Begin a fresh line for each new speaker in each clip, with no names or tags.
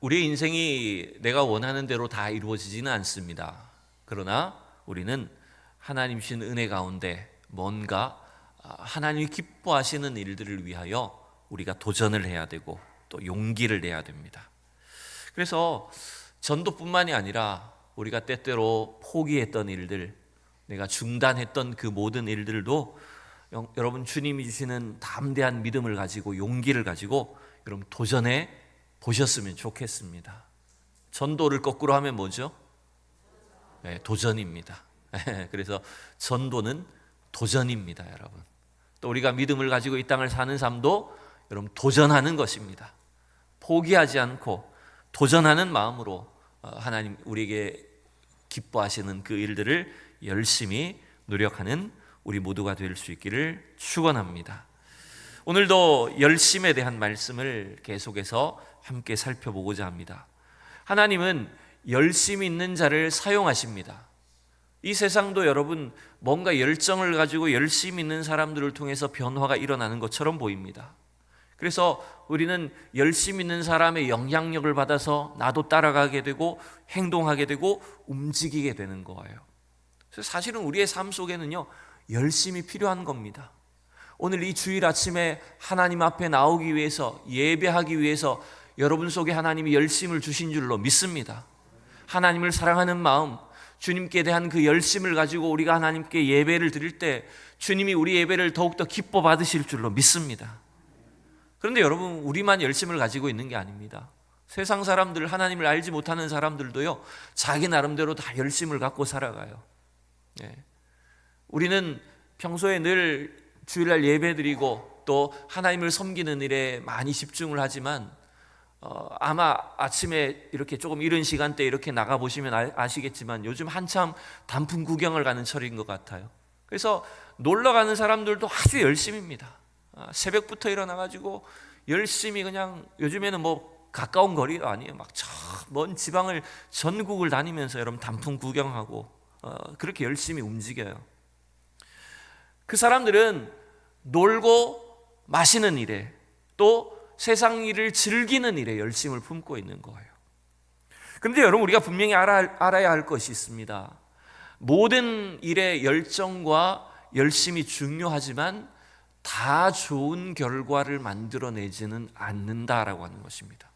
우리의 인생이 내가 원하는 대로 다 이루어지지는 않습니다. 그러나 우리는 하나님 주신 은혜 가운데 뭔가 하나님이 기뻐하시는 일들을 위하여 우리가 도전을 해야 되고 또 용기를 내야 됩니다. 그래서 전도뿐만이 아니라 우리가 때때로 포기했던 일들, 내가 중단했던 그 모든 일들도 여러분 주님이 주시는 담대한 믿음을 가지고 용기를 가지고 여러분 도전해 보셨으면 좋겠습니다. 전도를 거꾸로 하면 뭐죠? 네, 도전입니다. 그래서 전도는 도전입니다, 여러분. 또 우리가 믿음을 가지고 이 땅을 사는 삶도 여러분 도전하는 것입니다. 포기하지 않고 도전하는 마음으로 하나님 우리에게 기뻐하시는 그 일들을 열심히 노력하는 우리 모두가 될 수 있기를 축원합니다. 오늘도 열심에 대한 말씀을 계속해서 함께 살펴보고자 합니다. 하나님은 열심히 있는 자를 사용하십니다. 이 세상도 여러분 뭔가 열정을 가지고 열심히 있는 사람들을 통해서 변화가 일어나는 것처럼 보입니다. 그래서 우리는 열심히 있는 사람의 영향력을 받아서 나도 따라가게 되고 행동하게 되고 움직이게 되는 거예요. 그래서 사실은 우리의 삶 속에는요 열심이 필요한 겁니다. 오늘 이 주일 아침에 하나님 앞에 나오기 위해서 예배하기 위해서 여러분 속에 하나님이 열심을 주신 줄로 믿습니다. 하나님을 사랑하는 마음, 주님께 대한 그 열심을 가지고 우리가 하나님께 예배를 드릴 때 주님이 우리 예배를 더욱더 기뻐 받으실 줄로 믿습니다. 그런데 여러분 우리만 열심을 가지고 있는 게 아닙니다. 세상 사람들, 하나님을 알지 못하는 사람들도요 자기 나름대로 다 열심을 갖고 살아가요. 우리는 평소에 늘 주일날 예배드리고 또 하나님을 섬기는 일에 많이 집중을 하지만 아마 아침에 이렇게 조금 이른 시간대에 이렇게 나가보시면 아시겠지만 요즘 한참 단풍 구경을 가는 철인 것 같아요. 그래서 놀러 가는 사람들도 아주 열심입니다. 새벽부터 일어나가지고 열심히 그냥 요즘에는 뭐 가까운 거리도 아니에요. 막 저 먼 지방을 전국을 다니면서 여러분 단풍 구경하고 그렇게 열심히 움직여요. 그 사람들은 놀고 마시는 일에 또 세상 일을 즐기는 일에 열심을 품고 있는 거예요. 그런데 여러분 우리가 분명히 알아야 할 것이 있습니다. 모든 일에 열정과 열심이 중요하지만 다 좋은 결과를 만들어내지는 않는다라고 하는 것입니다.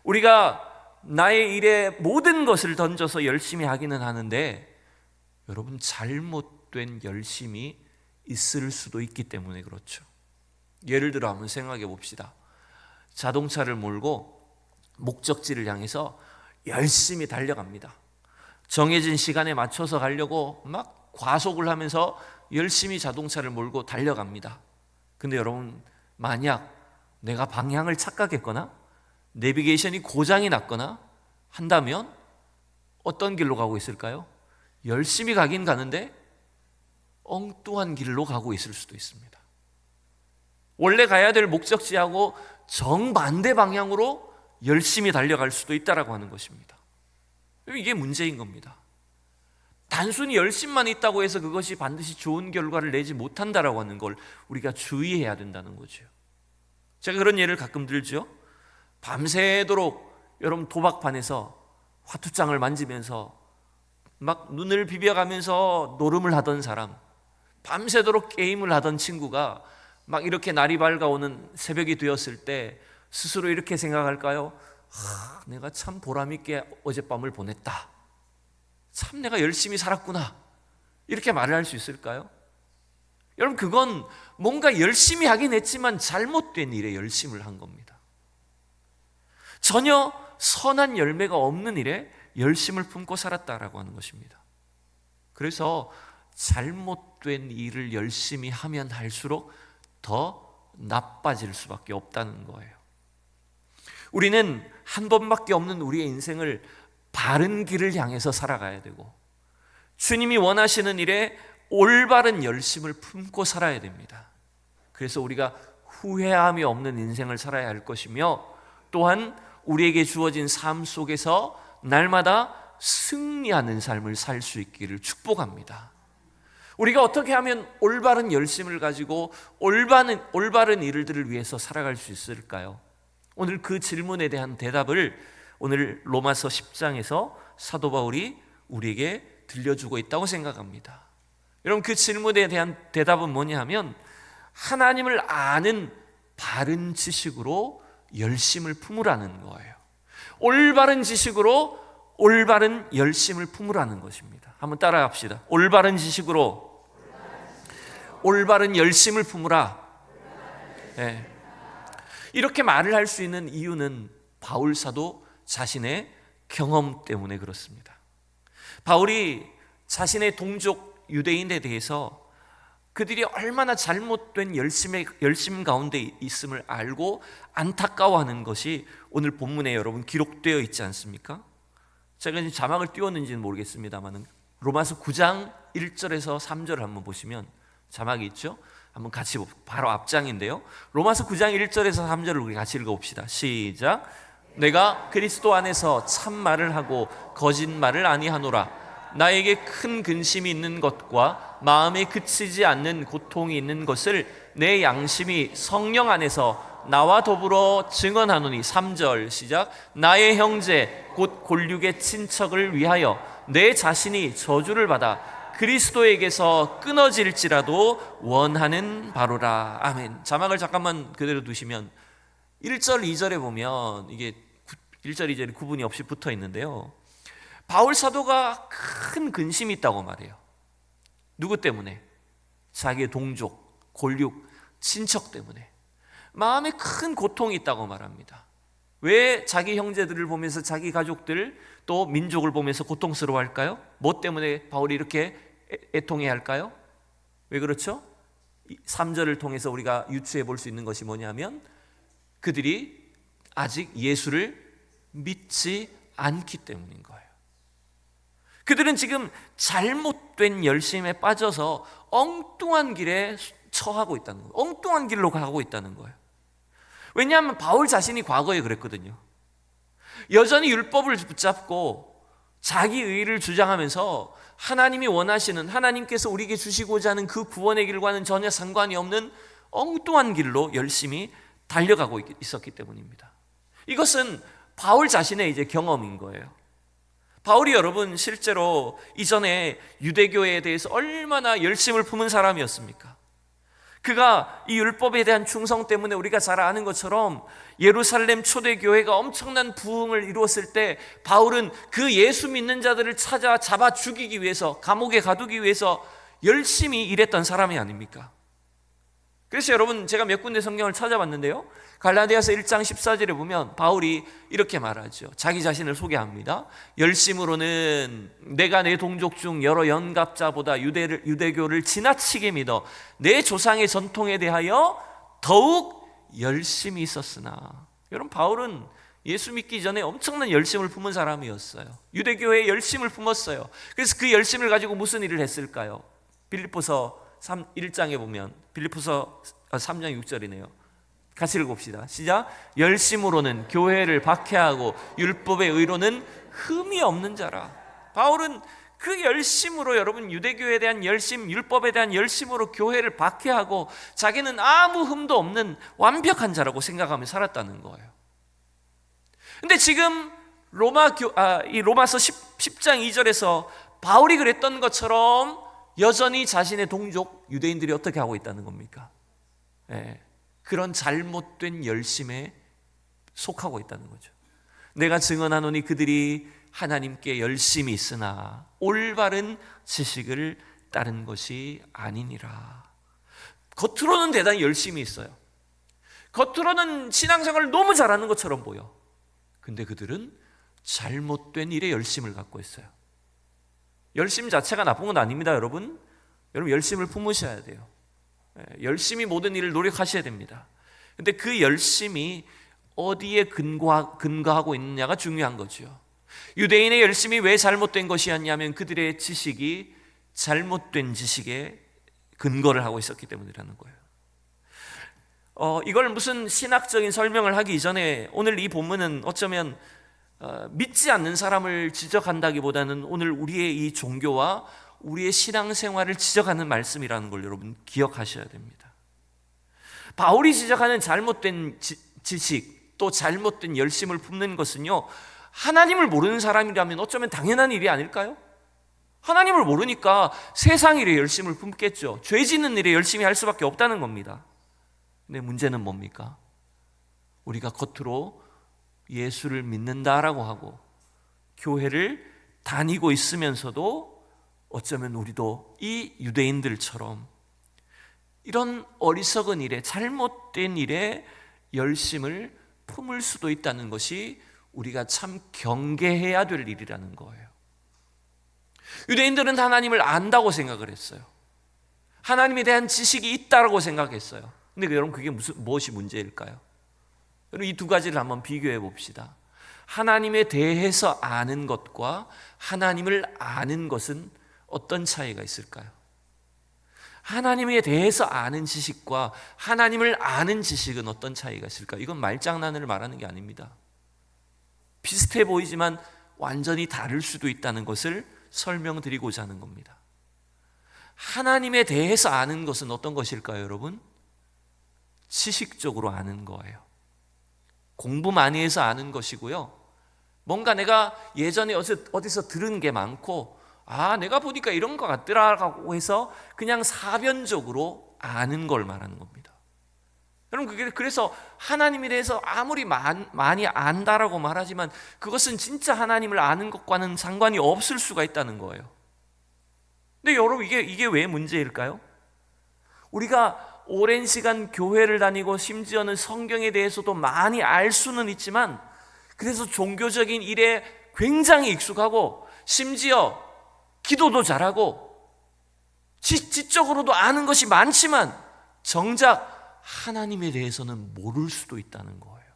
우리가 나의 일에 모든 것을 던져서 열심히 하기는 하는데 여러분 잘못된 열심이 있을 수도 있기 때문에 그렇죠. 예를 들어 한번 생각해 봅시다. 자동차를 몰고 목적지를 향해서 열심히 달려갑니다. 정해진 시간에 맞춰서 가려고 막 과속을 하면서 열심히 자동차를 몰고 달려갑니다. 근데 여러분 만약 내가 방향을 착각했거나 내비게이션이 고장이 났거나 한다면 어떤 길로 가고 있을까요? 열심히 가긴 가는데 엉뚱한 길로 가고 있을 수도 있습니다. 원래 가야 될 목적지하고 정반대 방향으로 열심히 달려갈 수도 있다라고 하는 것입니다. 이게 문제인 겁니다. 단순히 열심만 있다고 해서 그것이 반드시 좋은 결과를 내지 못한다라고 하는 걸 우리가 주의해야 된다는 거죠. 제가 그런 예를 가끔 들죠. 밤새도록 여러분 도박판에서 화투장을 만지면서 막 눈을 비벼가면서 노름을 하던 사람, 밤새도록 게임을 하던 친구가 막 이렇게 날이 밝아오는 새벽이 되었을 때 스스로 이렇게 생각할까요? 내가 참 보람있게 어젯밤을 보냈다. 참 내가 열심히 살았구나. 이렇게 말을 할 수 있을까요? 여러분 그건 뭔가 열심히 하긴 했지만 잘못된 일에 열심을 한 겁니다. 전혀 선한 열매가 없는 일에 열심을 품고 살았다라고 하는 것입니다. 그래서 잘못된 일을 열심히 하면 할수록 더 나빠질 수밖에 없다는 거예요. 우리는 한 번밖에 없는 우리의 인생을 바른 길을 향해서 살아가야 되고 주님이 원하시는 일에 올바른 열심을 품고 살아야 됩니다. 그래서 우리가 후회함이 없는 인생을 살아야 할 것이며 또한 우리에게 주어진 삶 속에서 날마다 승리하는 삶을 살 수 있기를 축복합니다. 우리가 어떻게 하면 올바른 열심을 가지고 올바른 일들을 위해서 살아갈 수 있을까요? 오늘 그 질문에 대한 대답을 오늘 로마서 10장에서 사도 바울이 우리에게 들려주고 있다고 생각합니다. 여러분, 그 질문에 대한 대답은 뭐냐 하면 하나님을 아는 바른 지식으로 열심을 품으라는 거예요. 올바른 지식으로 올바른 열심을 품으라는 것입니다. 한번 따라합시다. 올바른 지식으로 올바른 열심을 품으라. 네. 이렇게 말을 할 수 있는 이유는 바울 사도 자신의 경험 때문에 그렇습니다. 바울이 자신의 동족 유대인에 대해서 그들이 얼마나 잘못된 열심 가운데 있음을 알고 안타까워하는 것이 오늘 본문에 여러분 기록되어 있지 않습니까? 제가 지금 자막을 띄웠는지는 모르겠습니다만 로마서 9장 1절에서 3절을 한번 보시면 자막이 있죠? 한번 같이 바로 앞장인데요. 로마서 9장 1절에서 3절을 우리 같이 읽어봅시다. 시작. 내가 그리스도 안에서 참말을 하고 거짓말을 아니하노라. 나에게 큰 근심이 있는 것과 마음에 그치지 않는 고통이 있는 것을 내 양심이 성령 안에서 나와 더불어 증언하노니. 3절 시작. 나의 형제 곧 골육의 친척을 위하여 내 자신이 저주를 받아 그리스도에게서 끊어질지라도 원하는 바로라. 아멘. 자막을 잠깐만 그대로 두시면 1절 2절에 보면 이게 1절 2절이 구분이 없이 붙어 있는데요, 바울 사도가 큰 근심이 있다고 말해요. 누구 때문에? 자기의 동족, 골육, 친척 때문에 마음에 큰 고통이 있다고 말합니다. 왜 자기 형제들을 보면서 자기 가족들 또 민족을 보면서 고통스러워할까요? 뭐 때문에 바울이 이렇게 애통해야 할까요? 왜 그렇죠? 3절을 통해서 우리가 유추해 볼 수 있는 것이 뭐냐면 그들이 아직 예수를 믿지 않기 때문인 거예요. 그들은 지금 잘못된 열심에 빠져서 엉뚱한 길에 처하고 있다는 거예요. 엉뚱한 길로 가고 있다는 거예요. 왜냐하면 바울 자신이 과거에 그랬거든요. 여전히 율법을 붙잡고 자기 의의를 주장하면서 하나님이 원하시는, 하나님께서 우리에게 주시고자 하는 그 구원의 길과는 전혀 상관이 없는 엉뚱한 길로 열심히 달려가고 있었기 때문입니다. 이것은 바울 자신의 이제 경험인 거예요. 바울이 여러분 실제로 이전에 유대교에 대해서 얼마나 열심을 품은 사람이었습니까? 그가 이 율법에 대한 충성 때문에 우리가 잘 아는 것처럼 예루살렘 초대교회가 엄청난 부흥을 이루었을 때 바울은 그 예수 믿는 자들을 찾아 잡아 죽이기 위해서, 감옥에 가두기 위해서 열심히 일했던 사람이 아닙니까? 그래서 여러분 제가 몇 군데 성경을 찾아봤는데요, 갈라디아서 1장 14절에 보면 바울이 이렇게 말하죠. 자기 자신을 소개합니다. 열심으로는 내가 내 동족 중 여러 연갑자보다 유대교를 지나치게 믿어 내 조상의 전통에 대하여 더욱 열심히 있었으나. 여러분, 바울은 예수 믿기 전에 엄청난 열심을 품은 사람이었어요. 유대교에 열심을 품었어요. 그래서 그 열심을 가지고 무슨 일을 했을까요? 빌립보서 1장에 보면, 빌립보서 3장 6절이네요. 같이 읽어봅시다. 시작. 열심으로는 교회를 박해하고 율법의 의로는 흠이 없는 자라. 바울은 그 열심으로, 여러분, 유대교에 대한 열심, 율법에 대한 열심으로 교회를 박해하고 자기는 아무 흠도 없는 완벽한 자라고 생각하며 살았다는 거예요. 근데 지금 이 로마서 10장 2절에서 바울이 그랬던 것처럼 여전히 자신의 동족 유대인들이 어떻게 하고 있다는 겁니까? 그런 잘못된 열심에 속하고 있다는 거죠. 내가 증언하노니 그들이 하나님께 열심이 있으나 올바른 지식을 따른 것이 아니니라. 겉으로는 대단히 열심히 있어요. 겉으로는 신앙생활을 너무 잘하는 것처럼 보여. 근데 그들은 잘못된 일에 열심을 갖고 있어요. 열심 자체가 나쁜 건 아닙니다, 여러분. 여러분, 열심을 품으셔야 돼요. 열심히 모든 일을 노력하셔야 됩니다. 근데 그 열심이 어디에 근거하고 있느냐가 중요한 거죠. 유대인의 열심이 왜 잘못된 것이었냐면 그들의 지식이 잘못된 지식에 근거를 하고 있었기 때문이라는 거예요. 이걸 무슨 신학적인 설명을 하기 이전에 오늘 이 본문은 어쩌면 믿지 않는 사람을 지적한다기보다는 오늘 우리의 이 종교와 우리의 신앙생활을 지적하는 말씀이라는 걸 여러분 기억하셔야 됩니다. 바울이 지적하는 잘못된 지식, 또 잘못된 열심을 품는 것은요, 하나님을 모르는 사람이라면 어쩌면 당연한 일이 아닐까요? 하나님을 모르니까 세상 일에 열심을 품겠죠. 죄 짓는 일에 열심히 할 수밖에 없다는 겁니다. 근데 문제는 뭡니까? 우리가 겉으로 예수를 믿는다라고 하고 교회를 다니고 있으면서도 어쩌면 우리도 이 유대인들처럼 이런 어리석은 일에, 잘못된 일에 열심을 품을 수도 있다는 것이 우리가 참 경계해야 될 일이라는 거예요. 유대인들은 하나님을 안다고 생각을 했어요. 하나님에 대한 지식이 있다고 생각했어요. 근데 여러분, 그게 무엇이 문제일까요? 여러분, 이 두 가지를 한번 비교해 봅시다. 하나님에 대해서 아는 것과 하나님을 아는 것은 어떤 차이가 있을까요? 하나님에 대해서 아는 지식과 하나님을 아는 지식은 어떤 차이가 있을까요? 이건 말장난을 말하는 게 아닙니다. 비슷해 보이지만 완전히 다를 수도 있다는 것을 설명드리고자 하는 겁니다. 하나님에 대해서 아는 것은 어떤 것일까요, 여러분? 지식적으로 아는 거예요. 공부 많이 해서 아는 것이고요. 뭔가 내가 예전에 어디서 들은 게 많고, 내가 보니까 이런 것 같더라고 해서 그냥 사변적으로 아는 걸 말하는 겁니다. 여러분, 그래서 하나님에 대해서 아무리 많이 안다라고 말하지만 그것은 진짜 하나님을 아는 것과는 상관이 없을 수가 있다는 거예요. 근데 여러분, 이게 왜 문제일까요? 우리가 오랜 시간 교회를 다니고 심지어는 성경에 대해서도 많이 알 수는 있지만, 그래서 종교적인 일에 굉장히 익숙하고 심지어 기도도 잘하고 지적으로도 아는 것이 많지만 정작 하나님에 대해서는 모를 수도 있다는 거예요.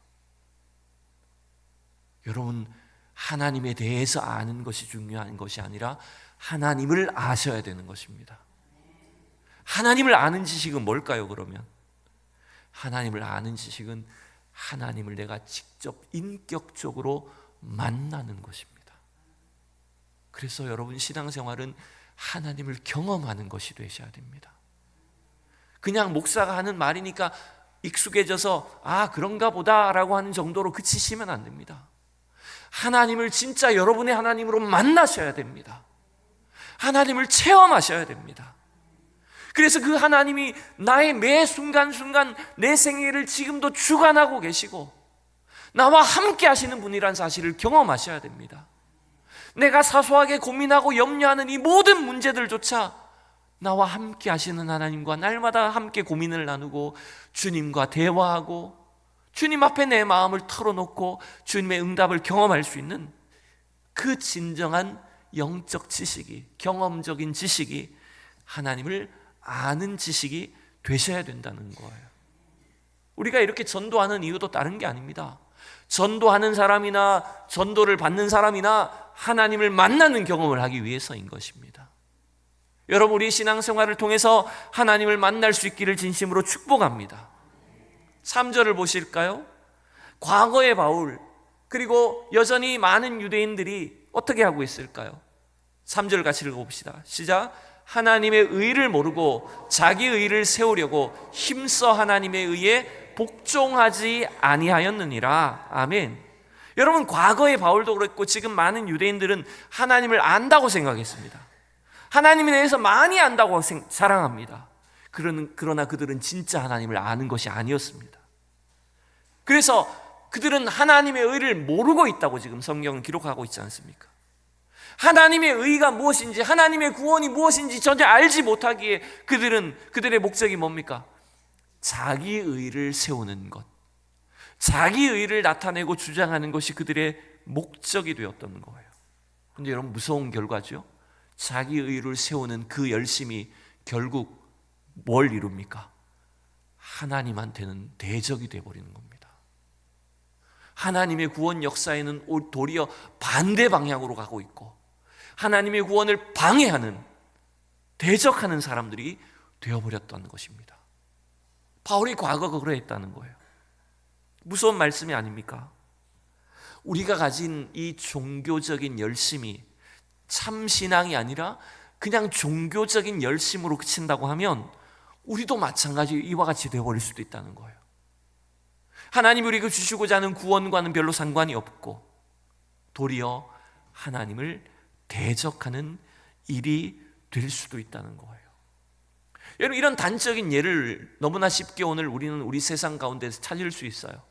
여러분, 하나님에 대해서 아는 것이 중요한 것이 아니라 하나님을 아셔야 되는 것입니다. 하나님을 아는 지식은 뭘까요, 그러면? 하나님을 아는 지식은 하나님을 내가 직접 인격적으로 만나는 것입니다. 그래서 여러분, 신앙생활은 하나님을 경험하는 것이 되셔야 됩니다. 그냥 목사가 하는 말이니까 익숙해져서 그런가 보다라고 하는 정도로 그치시면 안 됩니다. 하나님을 진짜 여러분의 하나님으로 만나셔야 됩니다. 하나님을 체험하셔야 됩니다. 그래서 그 하나님이 나의 매 순간순간 내 생애를 지금도 주관하고 계시고 나와 함께 하시는 분이란 사실을 경험하셔야 됩니다. 내가 사소하게 고민하고 염려하는 이 모든 문제들조차 나와 함께 하시는 하나님과 날마다 함께 고민을 나누고 주님과 대화하고 주님 앞에 내 마음을 털어놓고 주님의 응답을 경험할 수 있는 그 진정한 영적 지식이, 경험적인 지식이 하나님을 아는 지식이 되셔야 된다는 거예요. 우리가 이렇게 전도하는 이유도 다른 게 아닙니다. 전도하는 사람이나 전도를 받는 사람이나 하나님을 만나는 경험을 하기 위해서인 것입니다. 여러분, 우리 신앙생활을 통해서 하나님을 만날 수 있기를 진심으로 축복합니다. 3절을 보실까요? 과거의 바울, 그리고 여전히 많은 유대인들이 어떻게 하고 있을까요? 3절 같이 읽어봅시다. 시작. 하나님의 의를 모르고 자기 의를 세우려고 힘써 하나님의 의에 복종하지 아니하였느니라. 아멘. 여러분, 과거의 바울도 그랬고 지금 많은 유대인들은 하나님을 안다고 생각했습니다. 하나님에 대해서 많이 안다고 자랑합니다. 그러나 그들은 진짜 하나님을 아는 것이 아니었습니다. 그래서 그들은 하나님의 의를 모르고 있다고 지금 성경은 기록하고 있지 않습니까? 하나님의 의가 무엇인지, 하나님의 구원이 무엇인지 전혀 알지 못하기에 그들의 목적이 뭡니까? 자기 의를 세우는 것, 자기 의를 나타내고 주장하는 것이 그들의 목적이 되었던 거예요. 그런데 여러분, 무서운 결과죠. 자기 의를 세우는 그 열심이 결국 뭘 이룹니까? 하나님한테는 대적이 되어버리는 겁니다. 하나님의 구원 역사에는 도리어 반대 방향으로 가고 있고 하나님의 구원을 방해하는, 대적하는 사람들이 되어버렸다는 것입니다. 바울이 과거가 그러했다는 거예요. 무서운 말씀이 아닙니까? 우리가 가진 이 종교적인 열심이 참 신앙이 아니라 그냥 종교적인 열심으로 그친다고 하면 우리도 마찬가지 이와 같이 되어버릴 수도 있다는 거예요. 하나님이 우리에게 주시고자 하는 구원과는 별로 상관이 없고 도리어 하나님을 대적하는 일이 될 수도 있다는 거예요. 여러분, 이런 단적인 예를 너무나 쉽게 오늘 우리는 우리 세상 가운데서 찾을 수 있어요.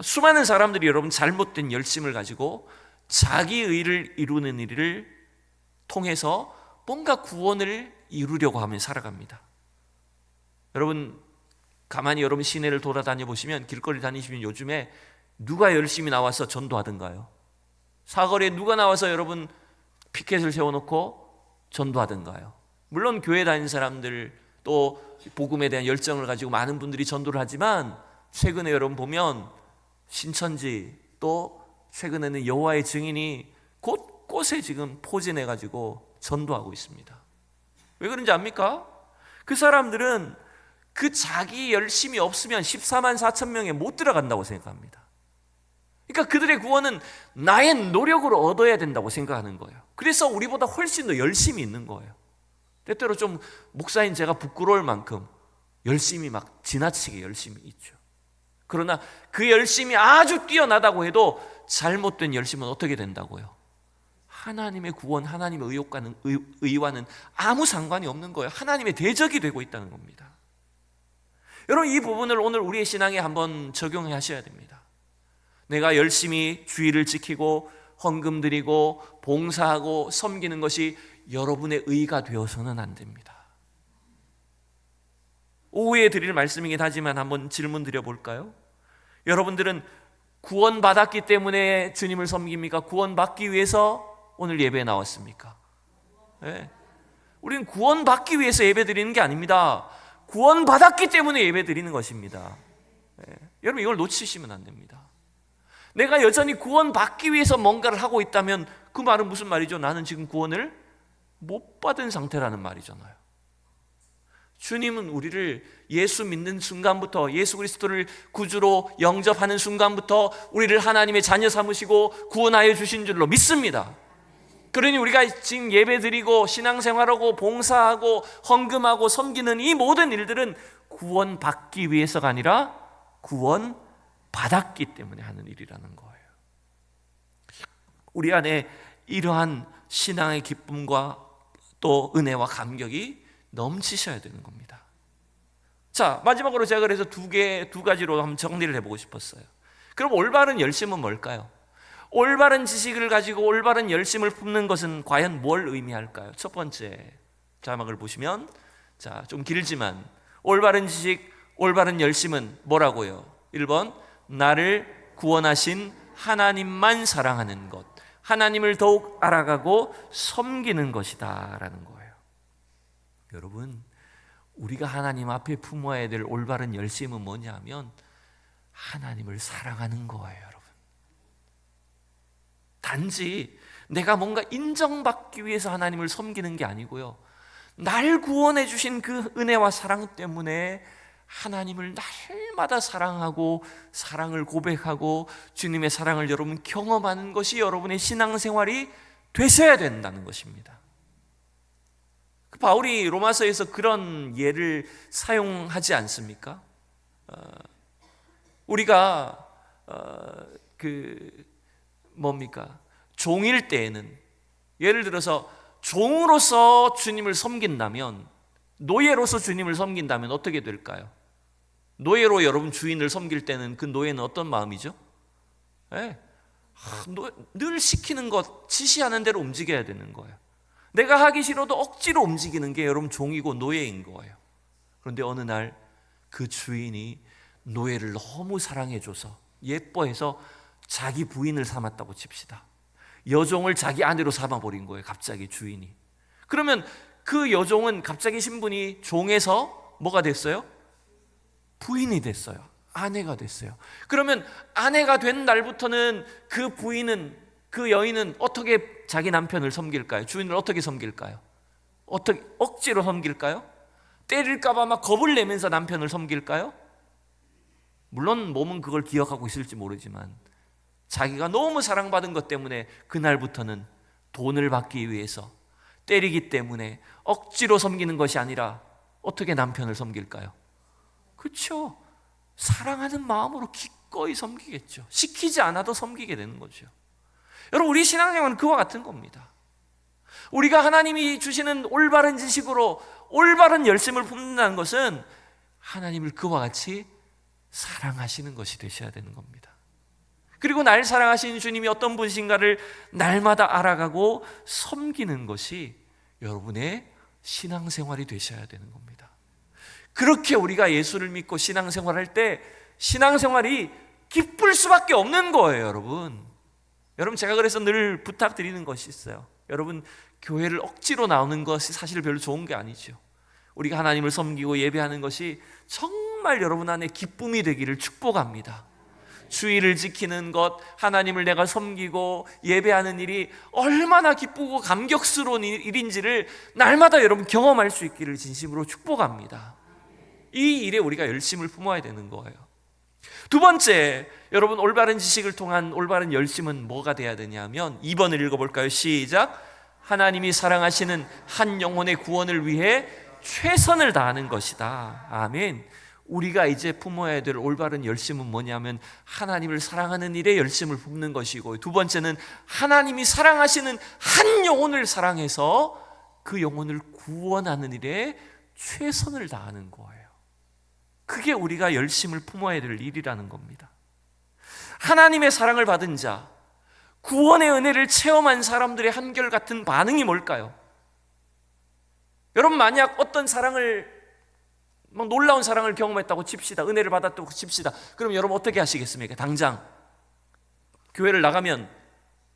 수많은 사람들이 여러분 잘못된 열심을 가지고 자기 의를 이루는 일을 통해서 뭔가 구원을 이루려고 하며 살아갑니다. 여러분, 가만히 여러분 시내를 돌아다녀 보시면, 길거리 다니시면 요즘에 누가 열심히 나와서 전도하던가요? 사거리에 누가 나와서 여러분 피켓을 세워놓고 전도하던가요? 물론 교회 다니는 사람들, 또 복음에 대한 열정을 가지고 많은 분들이 전도를 하지만, 최근에 여러분 보면 신천지, 또 최근에는 여호와의 증인이 곳곳에 지금 포진해 가지고 전도하고 있습니다. 왜 그런지 압니까? 그 사람들은 그 자기 열심이 없으면 14만 4천 명에 못 들어간다고 생각합니다. 그러니까 그들의 구원은 나의 노력으로 얻어야 된다고 생각하는 거예요. 그래서 우리보다 훨씬 더 열심히 있는 거예요. 때때로 좀 목사인 제가 부끄러울 만큼 열심히 막 지나치게 열심히 있죠. 그러나 그 열심이 아주 뛰어나다고 해도 잘못된 열심은 어떻게 된다고요? 하나님의 구원, 하나님의 의와는 아무 상관이 없는 거예요. 하나님의 대적이 되고 있다는 겁니다. 여러분, 이 부분을 오늘 우리의 신앙에 한번 적용해 하셔야 됩니다. 내가 열심히 주의를 지키고 헌금 드리고 봉사하고 섬기는 것이 여러분의 의가 되어서는 안 됩니다. 오후에 드릴 말씀이긴 하지만 한번 질문 드려볼까요? 여러분들은 구원받았기 때문에 주님을 섬깁니까? 구원받기 위해서 오늘 예배에 나왔습니까? 네. 우리는 구원받기 위해서 예배 드리는 게 아닙니다. 구원받았기 때문에 예배 드리는 것입니다. 네. 여러분, 이걸 놓치시면 안 됩니다. 내가 여전히 구원받기 위해서 뭔가를 하고 있다면 그 말은 무슨 말이죠? 나는 지금 구원을 못 받은 상태라는 말이잖아요. 주님은 우리를 예수 믿는 순간부터, 예수 그리스도를 구주로 영접하는 순간부터 우리를 하나님의 자녀 삼으시고 구원하여 주신 줄로 믿습니다. 그러니 우리가 지금 예배드리고 신앙생활하고 봉사하고 헌금하고 섬기는 이 모든 일들은 구원받기 위해서가 아니라 구원받았기 때문에 하는 일이라는 거예요. 우리 안에 이러한 신앙의 기쁨과 또 은혜와 감격이 넘치셔야 되는 겁니다. 자, 마지막으로 제가 그래서 두 가지로 한번 정리를 해보고 싶었어요. 그럼 올바른 열심은 뭘까요? 올바른 지식을 가지고 올바른 열심을 품는 것은 과연 뭘 의미할까요? 첫 번째 자막을 보시면, 자, 좀 길지만 올바른 지식, 올바른 열심은 뭐라고요? 1번, 나를 구원하신 하나님만 사랑하는 것, 하나님을 더욱 알아가고 섬기는 것이다 라는 거예요. 여러분, 우리가 하나님 앞에 품어야 될 올바른 열심은 뭐냐 하면 하나님을 사랑하는 거예요. 여러분, 단지 내가 뭔가 인정받기 위해서 하나님을 섬기는 게 아니고요, 날 구원해 주신 그 은혜와 사랑 때문에 하나님을 날마다 사랑하고 사랑을 고백하고 주님의 사랑을 여러분 경험하는 것이 여러분의 신앙생활이 되셔야 된다는 것입니다. 바울이 로마서에서 그런 예를 사용하지 않습니까? 우리가 종일 때에는, 예를 들어서 종으로서 주님을 섬긴다면, 노예로서 주님을 섬긴다면 어떻게 될까요? 노예로 여러분 주인을 섬길 때는 그 노예는 어떤 마음이죠? 네. 늘 시키는 것, 지시하는 대로 움직여야 되는 거예요. 내가 하기 싫어도 억지로 움직이는 게 여러분 종이고 노예인 거예요. 그런데 어느 날 그 주인이 노예를 너무 사랑해줘서, 예뻐해서 자기 부인을 삼았다고 칩시다. 여종을 자기 아내로 삼아버린 거예요, 갑자기 주인이. 그러면 그 여종은 갑자기 신분이 종에서 뭐가 됐어요? 부인이 됐어요. 아내가 됐어요. 그러면 아내가 된 날부터는 그 부인은, 그 여인은 어떻게 자기 남편을 섬길까요? 주인을 어떻게 섬길까요? 어떻게 억지로 섬길까요? 때릴까봐 막 겁을 내면서 남편을 섬길까요? 물론 몸은 그걸 기억하고 있을지 모르지만 자기가 너무 사랑받은 것 때문에 그날부터는 돈을 받기 위해서, 때리기 때문에 억지로 섬기는 것이 아니라 어떻게 남편을 섬길까요? 그렇죠. 사랑하는 마음으로 기꺼이 섬기겠죠. 시키지 않아도 섬기게 되는 거죠. 여러분, 우리 신앙생활은 그와 같은 겁니다. 우리가 하나님이 주시는 올바른 지식으로 올바른 열심을 품는다는 것은 하나님을 그와 같이 사랑하시는 것이 되셔야 되는 겁니다. 그리고 날 사랑하시는 주님이 어떤 분이신가를 날마다 알아가고 섬기는 것이 여러분의 신앙생활이 되셔야 되는 겁니다. 그렇게 우리가 예수를 믿고 신앙생활할 때 신앙생활이 기쁠 수밖에 없는 거예요, 여러분. 여러분, 제가 그래서 늘 부탁드리는 것이 있어요. 여러분, 교회를 억지로 나오는 것이 사실 별로 좋은 게 아니죠. 우리가 하나님을 섬기고 예배하는 것이 정말 여러분 안에 기쁨이 되기를 축복합니다. 주의를 지키는 것, 하나님을 내가 섬기고 예배하는 일이 얼마나 기쁘고 감격스러운 일인지를 날마다 여러분 경험할 수 있기를 진심으로 축복합니다. 이 일에 우리가 열심을 품어야 되는 거예요. 두 번째, 여러분 올바른 지식을 통한 올바른 열심은 뭐가 돼야 되냐면 2번을 읽어볼까요? 시작. 하나님이 사랑하시는 한 영혼의 구원을 위해 최선을 다하는 것이다. 아멘. 우리가 이제 품어야 될 올바른 열심은 뭐냐면 하나님을 사랑하는 일에 열심을 품는 것이고, 두 번째는 하나님이 사랑하시는 한 영혼을 사랑해서 그 영혼을 구원하는 일에 최선을 다하는 거예요. 그게 우리가 열심을 품어야 될 일이라는 겁니다. 하나님의 사랑을 받은 자, 구원의 은혜를 체험한 사람들의 한결같은 반응이 뭘까요? 여러분, 만약 어떤 사랑을 막 놀라운 사랑을 경험했다고 칩시다. 은혜를 받았다고 칩시다. 그럼 여러분 어떻게 하시겠습니까? 당장 교회를 나가면,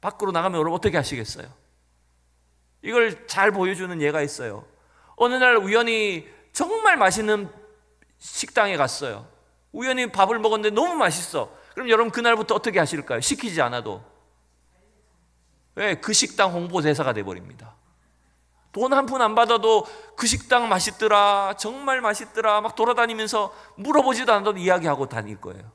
밖으로 나가면 여러분 어떻게 하시겠어요? 이걸 잘 보여주는 예가 있어요. 어느 날 우연히 정말 맛있는 식당에 갔어요. 우연히 밥을 먹었는데 너무 맛있어. 그럼 여러분 그날부터 어떻게 하실까요? 시키지 않아도. 왜? 그 식당 홍보대사가 돼버립니다. 돈 한 푼 안 받아도 그 식당 맛있더라, 정말 맛있더라 막 돌아다니면서 물어보지도 않아도 이야기하고 다닐 거예요.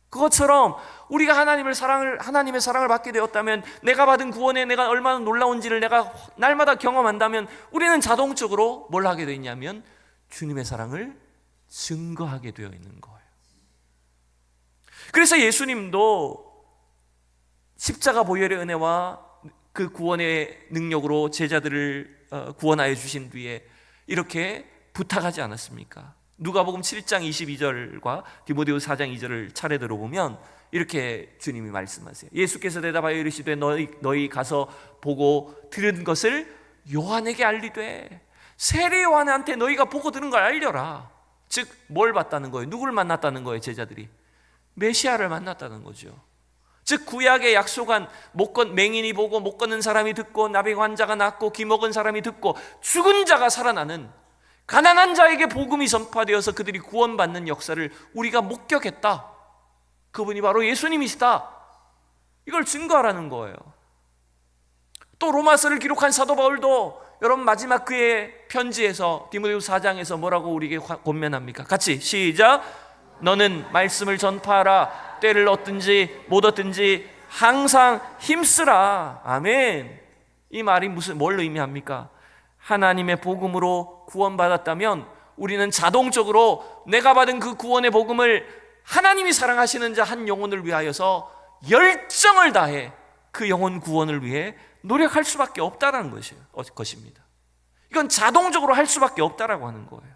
그것처럼 우리가 하나님의 사랑을 받게 되었다면, 내가 받은 구원에 내가 얼마나 놀라운지를 내가 날마다 경험한다면 우리는 자동적으로 뭘 하게 되냐면 주님의 사랑을 증거하게 되어 있는 거예요. 그래서 예수님도 십자가 보혈의 은혜와 그 구원의 능력으로 제자들을 구원하여 주신 뒤에 이렇게 부탁하지 않았습니까? 누가복음 7장 22절과 디모데후서 4장 2절을 차례대로 보면 이렇게 주님이 말씀하세요. 예수께서 대답하여 이르시되 너희 가서 보고 들은 것을 요한에게 알리되 세례 요한한테 너희가 보고 들은 걸 알려라. 즉 뭘 봤다는 거예요? 누구를 만났다는 거예요? 제자들이 메시아를 만났다는 거죠. 즉 구약에 약속한 맹인이 보고 못 걷는 사람이 듣고 나병 환자가 낫고 귀 먹은 사람이 듣고 죽은 자가 살아나는, 가난한 자에게 복음이 전파되어서 그들이 구원받는 역사를 우리가 목격했다. 그분이 바로 예수님이시다. 이걸 증거하라는 거예요. 또 로마서를 기록한 사도 바울도 여러분 마지막 그의 편지에서 디모데후서 4장에서 뭐라고 우리에게 권면합니까? 같이 시작. 너는 말씀을 전파하라. 때를 얻든지 못 얻든지 항상 힘쓰라. 아멘. 이 말이 뭘 의미합니까? 하나님의 복음으로 구원받았다면 우리는 자동적으로 내가 받은 그 구원의 복음을 하나님이 사랑하시는 자 한 영혼을 위하여서 열정을 다해 그 영혼 구원을 위해 노력할 수밖에 없다는 것입니다. 이건 자동적으로 할 수밖에 없다라고 하는 거예요.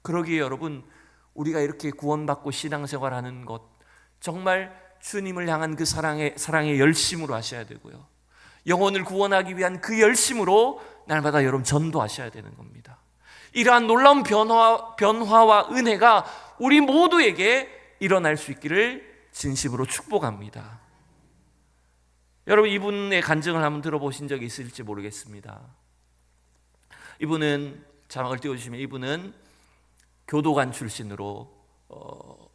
그러기에 여러분, 우리가 이렇게 구원받고 신앙생활하는 것, 정말 주님을 향한 그 사랑의 열심으로 하셔야 되고요, 영혼을 구원하기 위한 그 열심으로 날마다 여러분 전도하셔야 되는 겁니다. 이러한 놀라운 변화와 은혜가 우리 모두에게 일어날 수 있기를 진심으로 축복합니다. 여러분, 이분의 간증을 한번 들어보신 적이 있을지 모르겠습니다. 이분은, 자막을 띄워주시면, 이분은 교도관 출신으로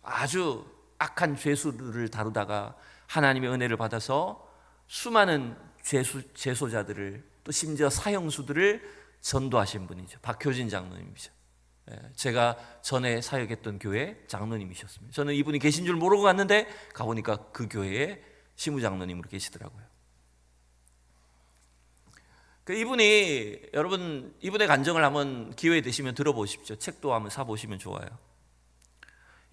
아주 악한 죄수들을 다루다가 하나님의 은혜를 받아서 수많은 재소자들을, 또 심지어 사형수들을 전도하신 분이죠. 박효진 장로님이죠. 제가 전에 사역했던 교회 장로님이셨습니다. 저는 이분이 계신 줄 모르고 갔는데 가보니까 그 교회에 시무장로님으로 계시더라고요. 여러분 이분의 간증을 한번 기회 되시면 들어보십시오. 책도 한번 사보시면 좋아요.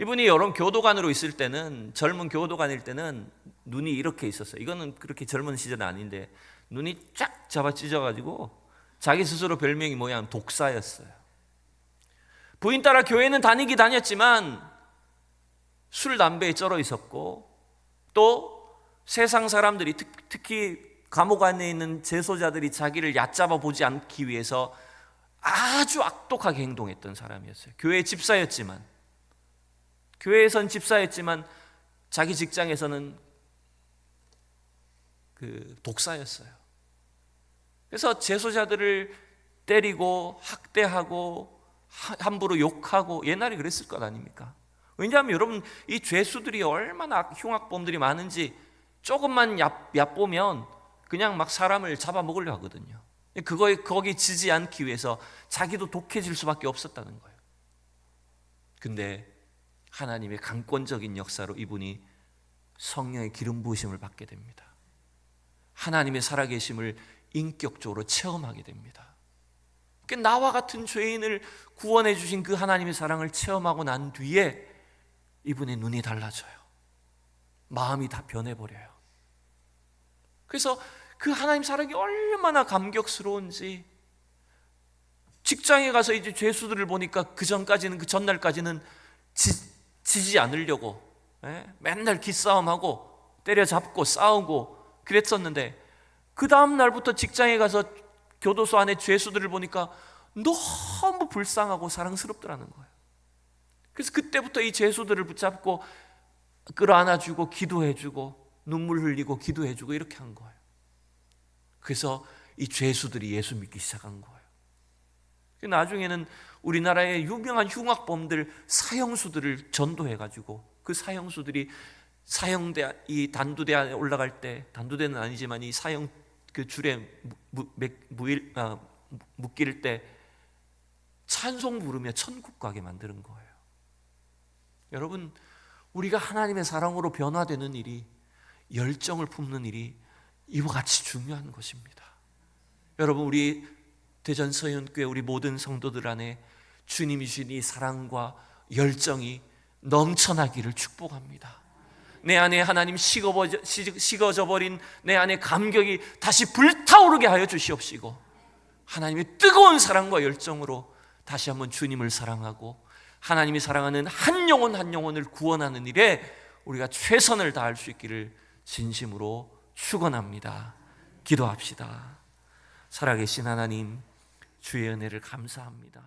이분이 여러 교도관으로 있을 때는, 젊은 교도관일 때는 눈이 이렇게 있었어요. 이거는 그렇게 젊은 시절은 아닌데 눈이 쫙 잡아 찢어가지고 자기 스스로 별명이 뭐냐면 독사였어요. 부인 따라 교회는 다녔지만 술, 담배에 쩔어 있었고, 또 세상 사람들이 특히 감옥 안에 있는 재소자들이 자기를 얕잡아 보지 않기 위해서 아주 악독하게 행동했던 사람이었어요. 교회에선 집사였지만 자기 직장에서는 그 독사였어요. 그래서 재소자들을 때리고 학대하고 함부로 욕하고, 옛날에 그랬을 것 아닙니까? 왜냐하면 여러분, 이 죄수들이 얼마나 흉악범들이 많은지 조금만 얕보면 그냥 막 사람을 잡아먹으려 하거든요. 거기 지지 않기 위해서 자기도 독해질 수밖에 없었다는 거예요. 근데 하나님의 강권적인 역사로 이분이 성령의 기름 부으심을 받게 됩니다. 하나님의 살아계심을 인격적으로 체험하게 됩니다. 나와 같은 죄인을 구원해 주신 그 하나님의 사랑을 체험하고 난 뒤에 이분의 눈이 달라져요. 마음이 다 변해버려요. 그래서 그 하나님 사랑이 얼마나 감격스러운지, 직장에 가서 이제 죄수들을 보니까 그 전날까지는 지지 않으려고 맨날 기싸움하고 때려잡고 싸우고 그랬었는데, 그 다음 날부터 직장에 가서 교도소 안에 죄수들을 보니까 너무 불쌍하고 사랑스럽더라는 거예요. 그래서 그때부터 이 죄수들을 붙잡고 끌어안아주고 기도해주고 눈물 흘리고 기도해주고 이렇게 한 거예요. 그래서 이 죄수들이 예수 믿기 시작한 거예요. 나중에는 우리나라의 유명한 흉악범들 사형수들을 전도해가지고, 그 사형수들이 이 단두대 안에 올라갈 때, 단두대는 아니지만 이 사형 그 줄에 묶일 때 찬송 부르며 천국 가게 만드는 거예요. 여러분, 우리가 하나님의 사랑으로 변화되는 일이, 열정을 품는 일이 이와 같이 중요한 것입니다. 여러분, 우리 대전 서현교회 우리 모든 성도들 안에 주님이 주신 이 사랑과 열정이 넘쳐나기를 축복합니다. 내 안에 하나님 식어져 버린 내 안에 감격이 다시 불타오르게 하여 주시옵시고, 하나님의 뜨거운 사랑과 열정으로 다시 한번 주님을 사랑하고 하나님이 사랑하는 한 영혼 한 영혼을 구원하는 일에 우리가 최선을 다할 수 있기를 진심으로 축원합니다. 기도합시다. 살아계신 하나님, 주의 은혜를 감사합니다.